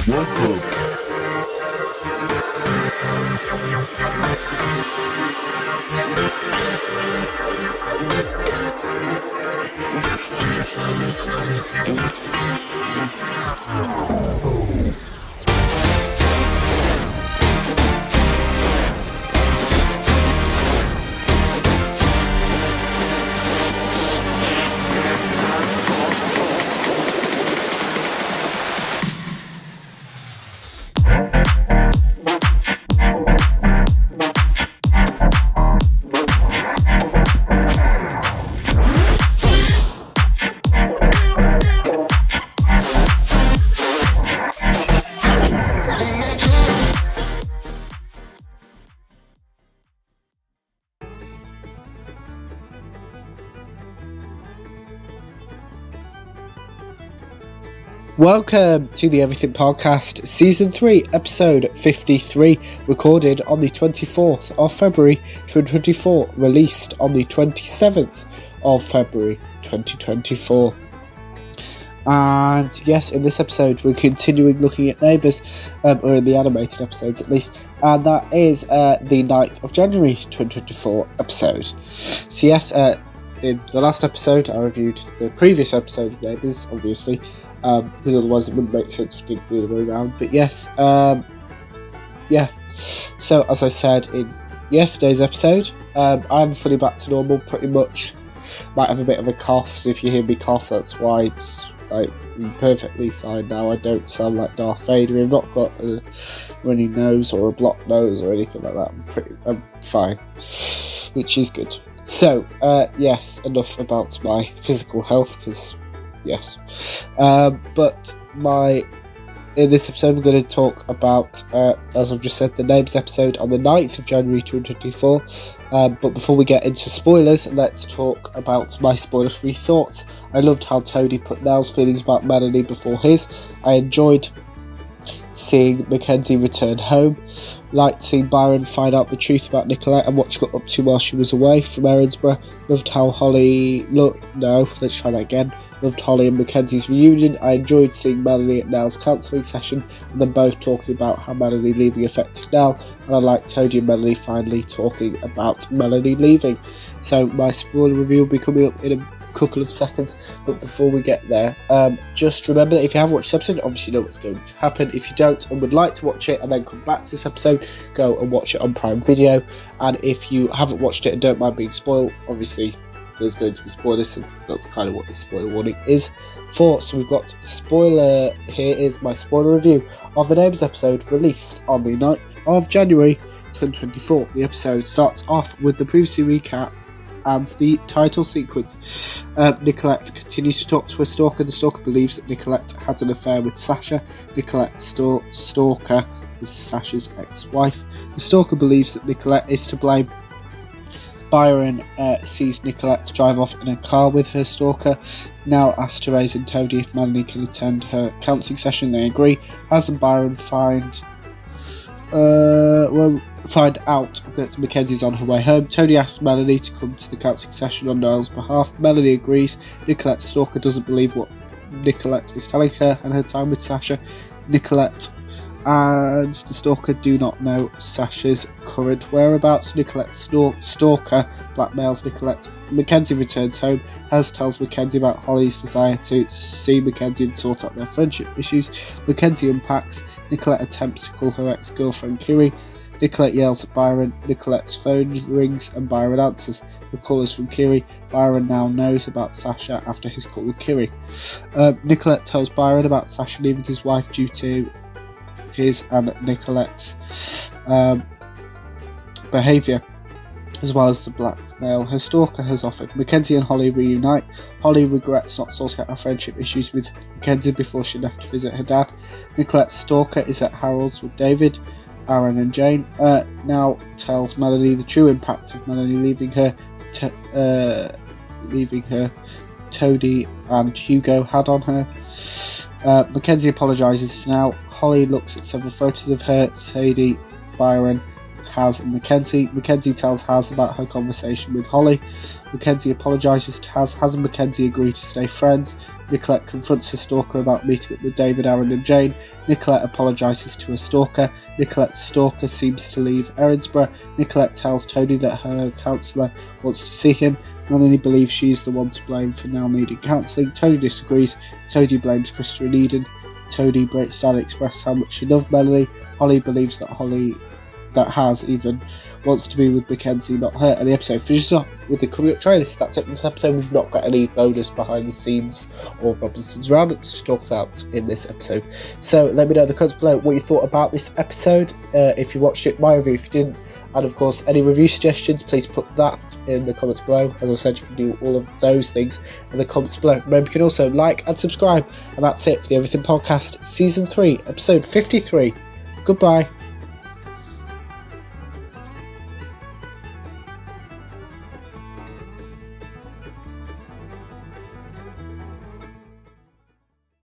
Welcome. Welcome to the Everything Podcast, Season 3, Episode 53, recorded on the 24th of February 2024, released on the 27th of February 2024. And yes, in this episode we're continuing looking at Neighbours, or in the animated episodes at least, and that is the 9th of January 2024 episode. So yes, in the last episode I reviewed the previous episode of Neighbours, obviously, because otherwise it wouldn't make sense if it didn't the other way around. But yes, so as I said in yesterday's episode, I'm fully back to normal pretty much. Might have a bit of a cough, so if you hear me cough, that's why. It's like perfectly fine now. I don't sound like Darth Vader. I've not got a runny nose or a blocked nose or anything like that. I'm fine, which is good. So yes, enough about my physical health, because yes, but in this episode we're going to talk about, as I've just said, the Neighbours episode on the 9th of January 2024, but before we get into spoilers, let's talk about my spoiler-free thoughts. I loved how Toadie put Nell's feelings about Melanie before his. I enjoyed seeing Mackenzie return home, liked seeing Byron find out the truth about Nicolette and what she got up to while she was away from Erinsborough. Loved how Loved Holly and Mackenzie's reunion. I enjoyed seeing Melanie at Nell's counselling session and them both talking about how Melanie leaving affected Nell, and I liked Toadie and Melanie finally talking about Melanie leaving. So my spoiler review will be coming up in a couple of seconds, but before we get there, just remember that if you have watched this episode, obviously you know what's going to happen. If you don't and would like to watch it and then come back to this episode, go and watch it on Prime Video. And if you haven't watched it and don't mind being spoiled, obviously there's going to be spoilers, and that's kind of what this spoiler warning is for. So we've got spoiler. Here is my spoiler review of the Neighbours episode released on the 9th of January 2024. The episode starts off with the previously recap and the title sequence. Nicolette continues to talk to her stalker. The stalker believes that Nicolette had an affair with Sasha. Nicolette's stalker is Sasha's ex-wife. The stalker believes that Nicolette is to blame. Byron sees Nicolette drive off in a car with her stalker. Nell asks Therese and Toadie if Melanie can attend her counselling session. They agree. Haz and Byron find out that Mackenzie's on her way home. Toadie asks Melanie to come to the counselling session on Nell's behalf. Melanie agrees. Nicolette's stalker doesn't believe what Nicolette is telling her and her time with Sasha. Nicolette and the stalker do not know Sasha's current whereabouts. Nicolette's stalker blackmails Nicolette. Mackenzie returns home. Haz tells Mackenzie about Holly's desire to see Mackenzie and sort out their friendship issues. Mackenzie unpacks. Nicolette attempts to call her ex-girlfriend Kiri. Nicolette yells at Byron. Nicolette's phone rings and Byron answers. The call is from Kiri. Byron now knows about Sasha after his call with Kiri. Nicolette tells Byron about Sasha leaving his wife due to his and Nicolette's behaviour, as well as the blackmail her stalker has offered. Mackenzie and Holly reunite. Holly regrets not sorting out her friendship issues with Mackenzie before she left to visit her dad. Nicolette's stalker is at Harold's with David. Aaron and Jane now tells Melanie the true impact of Melanie leaving her. Toadie and Hugo had on her. Mackenzie apologises to Nell. Holly looks at several photos of her, Sadie, Byron, Haz and Mackenzie. Mackenzie tells Haz about her conversation with Holly. Mackenzie apologises to Haz. Haz and Mackenzie agree to stay friends. Nicolette confronts her stalker about meeting up with David, Aaron and Jane. Nicolette apologises to her stalker. Nicolette's stalker seems to leave Erinsborough. Nicolette tells Tony that her counsellor wants to see him. Melanie believes she's the one to blame for now needing counselling. Tony disagrees. Tony blames Krista and Eden. Tony breaks down and expresses how much she loved Melanie. Holly believes that Haz even wants to be with Mackenzie, not her. And the episode finishes off with the coming up trailer. So that's it for this episode. We've not got any bonus behind the scenes or Robinson's roundups to talk about in this episode. So let me know in the comments below what you thought about this episode. If you watched it, my review if you didn't. And of course, any review suggestions, please put that in the comments below. As I said, you can do all of those things in the comments below. Remember, you can also like and subscribe. And that's it for the Everything Podcast, Season 3, Episode 53. Goodbye.